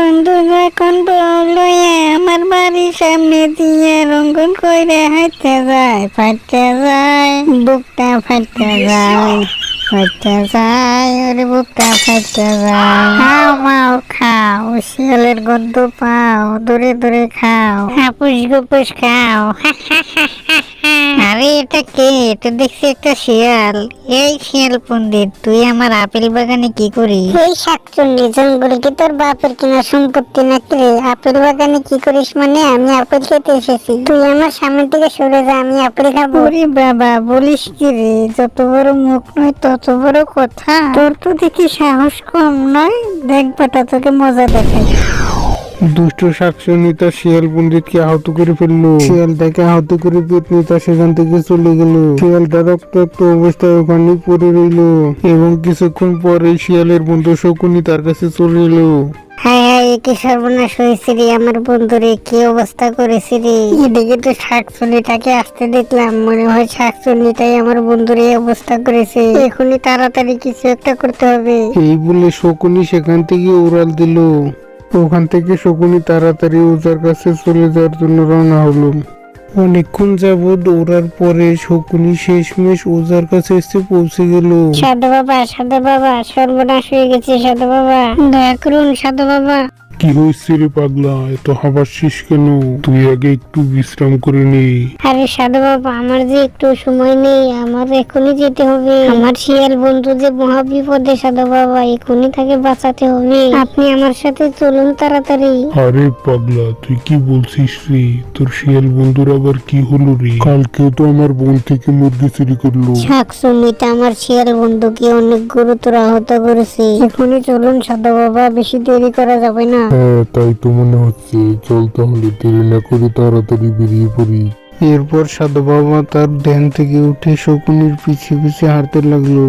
বন্ধু যখন বললো আমার বাড়ির সামনে দিয়ে রঙ্গন কইরে হাঁটতে যায়, ফাটতে যায়, বুকটা ফাটতে যায়, ফাটতে যায়, ওরে বুকটা ফাটতে যায়। খাও মাও খাও, শিয়ালের গন্ধ পাও, দূরে দূরে খাও, হাপুস গুপুস খাও। আরে এটা কে? এটা দেখছি একটা শিয়াল। এই শিয়াল পণ্ডিত, তুই আমার আপেল বাগানে কি করিস? এই শাকচুন্নি জঙ্গল কি তোর বাপের কিনা সম্পত্তি নাকি রে? আপেল বাগানে কি করিস মানে? আমি আপেল খেতে এসেছি, তুই আমার সামনে থেকে সরে যা, আমি আপেল খাবো। ওরে বাবা, বলিস কি রে? যত বড় মুখ নয় তত বড় কথা। তোর তো দেখি সাহস কম নয়। দেখ বেটা, তোকে মজা দেখাই। দুষ্ট শাকচুন্নি তার শিয়াল পণ্ডিতকে আহত করে ফেললো। শিয়ালটাকে আহত করে পেতনিটা সেখান থেকে চলে গেল। শিয়ালটা রক্তাক্ত অবস্থায় ওখানে পড়ে রইল এবং কিছুক্ষণ পরে শিয়ালের বন্ধু শকুনি তার কাছে চলে এলো। হায় হায়, কি সর্বনাশ হয়েছে রে আমার বন্ধুরে, কি অবস্থা করেছে রে। এদিকে তো শাকচুন্নিটাকে আসতে দেখলাম, মনে হয় শাকচুন্নিটাই আমার বন্ধুর এই অবস্থা করেছে। এখনই তাড়াতাড়ি কিছু একটা করতে হবে। এই বলে শকুনি সেখান থেকে উড়াল দিল। ওখান থেকে শকুনি তাড়াতাড়ি ওজার কাছে চলে যাওয়ার জন্য রওনা হলো। অনেকক্ষণ যাবৎ দৌড়ার পরে শকুনি শেষমেশ ওজার কাছে এসে পৌঁছে গেল। সাধু বাবা, সাধু বাবা, সর্বনাশ হয়ে গেছে সাধু বাবা, দয়া করুন সাধু বাবা। কি হয়েছে রে পাগলা, এত হাবাসিস কেন? তুই আগে একটু বিশ্রাম করে নে। আরে সাধু বাবা, আমার যে একটু সময় নেই, আমার এখনই যেতে হবে। আমার শিয়াল বন্ধু যে মহা বিপদে সাধু বাবা, এখনই তাকে বাঁচাতে হবে। আপনি আমার সাথে চলুন তাড়াতাড়ি। আরে পাগলা, তুই কি বলছিস রে? তোর শিয়াল বন্ধুর আবার কি হলো রে? কালকেও তো আমার বোন থেকে মুরগি চুরি করলো। শাকচুন্নিটা আমার শিয়াল বন্ধুকে অনেক গুরুতর আহত করেছে। এখনই চলুন সাধু বাবা, বেশি দেরি করা যাবে না। হ্যাঁ, তাই তো মনে হচ্ছে। চল তাহলে দেরি না করে তাড়াতাড়ি বেরিয়ে পড়ি। এরপর সাধু বাবা তার ধ্যান থেকে উঠে শকুনির পিছে পিছে হাঁটতে লাগলো।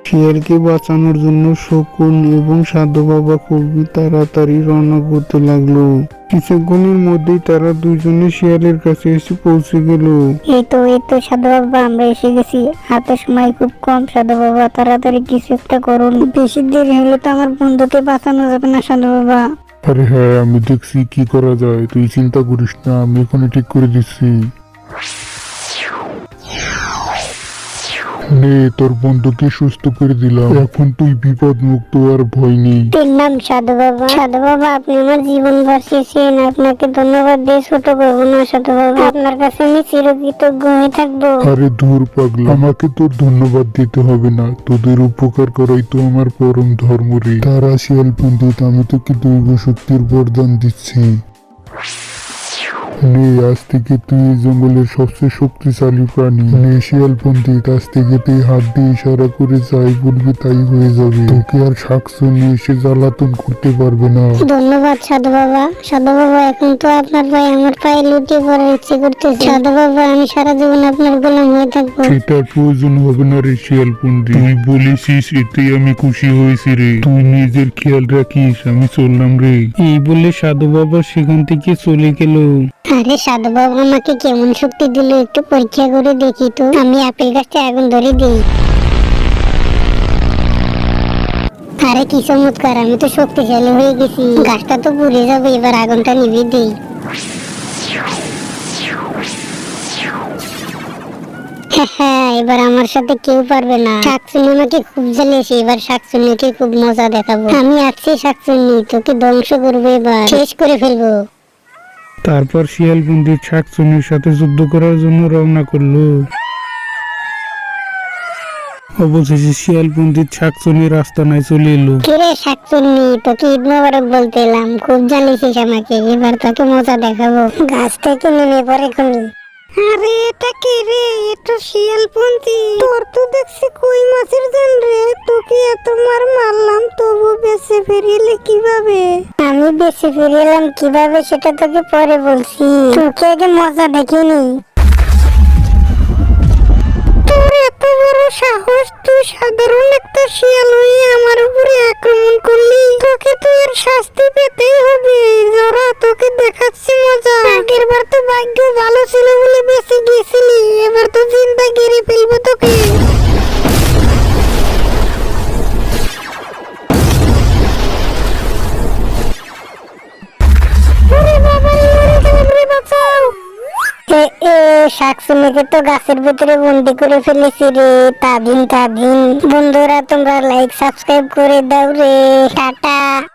শিয়ালকে বাঁচানোর জন্য শকুন এবং সাধু বাবা খুবই তাড়াতাড়ি রওনা করতে লাগলো। কিছুক্ষণের মধ্যেই তারা দুজনে শিয়ালের কাছে এসে পৌঁছে গেল। এই তো সাধু বাবা, আমরা এসে গেছি। হাতে সময় খুব কম সাধু বাবা, তাড়াতাড়ি কিছু একটা করুন। বেশি দেরি হলে তো আমার বন্ধুকে বাঁচানো যাবে না সাধু বাবা। আরে হ্যাঁ, আমি দেখছি কি করা যায়, তুই চিন্তা করিস না, আমি এখানে ঠিক করে দিচ্ছি। নে, তোর বন্ধুকে সুস্থ করে দিলাম, এখন তুই বিপদ মুক্ত, আর ভয় নেই। নাম সাধু বাবা। সাধু বাবা, আপনি আমার জীবন বাঁচিয়েছেন, আপনাকে ধন্যবাদ দিয়ে ছোট করবো না সাধু বাবা। আপনার কাছে আমি চিরকৃতজ্ঞ হয়ে থাকবো। আরে ধুর পাগলা, আমাকে তোর ধন্যবাদ দিতে হবে না, তোদের উপকার করাই তো আমার পরম ধর্ম রে। তারা শিয়াল পণ্ডিত, আমি তোকে দৈব শক্তির বরদান দিচ্ছি। নে, আজ থেকে তুই এই জঙ্গলের সবচেয়ে শক্তিশালী প্রাণী। নে শিয়াল পণ্ডিত, আজ থেকে তুই হাত দিয়ে ইশারা করে যাই বলবি তাই হয়ে যাবে। তোকে আর শাকচুন্নি এসে জ্বালাতন করতে পারবে না। ধন্যবাদ সাধু বাবা। সাধু বাবা, এখন তো আপনার পায়ে আমার পায়ে লুটিয়ে পড়ার ইচ্ছে করতেছে। সাধু বাবা, আমি সারা জীবন আপনার গোলাম হয়ে থাকবো। সেটার প্রয়োজন হবে না রে শিয়াল পণ্ডিত, তুই বলেছিস এতেই আমি খুশি হয়েছি রে। তুই নিজের খেয়াল রাখিস, আমি চললাম রে। এই বলে সাধু বাবা সেখান থেকে চলে গেল। আরে সাধু বাবা আমাকে কেমন শক্তি দিল, একটু পরীক্ষা করে দেখি তো। আমি আপেল গাছটা আগুন ধরে দিই। আরে কি চমৎকার, আমি তো শক্তিশালী হয়ে গেছি। গাছটা তো পুড়ে যাবে, এবার আগুনটা নিভিয়ে দিই। হ্যাঁ, এবার আমার সাথে কেউ পারবে না। শাকচুন্নি আমাকে খুব জ্বালিয়েছে, এবার শাকচুন্নিকে খুব মজা দেখাবো। আমি আছি শাকচুন্নি, তোকে ধ্বংস করবো, এবার শেষ করে ফেলবো। তারপর শিয়াল পণ্ডিত শাকচুন্নির সাথে যুদ্ধ করার জন্য রওনা করলো। অবশেষে শিয়াল পণ্ডিত শাকচুন্নির আস্তানায় চলে এলো। কিরে শাকচুন্নি, তোকে ঈদ মোবারক বলতে এলাম। খুব জ্বালিয়েছিস আমাকে, এবার তোকে মজা দেখাবো। গাছ থেকে নেমে পড়ে খুনি। আরে এটা কে রে? এটা শিয়ালপন্থী। তোর তো দেখছি কই মাছের জান রে। তোকে এত মারলাম, তবু বেঁচে ফিরিলে কিভাবে? আমি বেঁচে ফিরে এলাম কিভাবে সেটা তোকে পরে বলছি, তোকে আগে মজা দেখিনি। তোর এত বড় সাহস, তুই সাধারণ একটা শিয়াল হয়ে আমার উপরে আক্রমণ করলি। তোকে তো এর শাস্তি পেতেই হবে। জরা, তোকে দেখাচ্ছি মজা। আগের বার তো ভাগ্য ভালো ছিল বলে বেঁচে গিয়েছিলি, এবার তো জিন্দা গেড়ে ফেলবো তোকে। শাকচুন্নিকে তো গাছের ভিতরে বন্দি করে ফেলেছি রে। তাদিন বন্ধুরা তোমরা লাইক সাবস্ক্রাইব করে দাও রে। টাটা।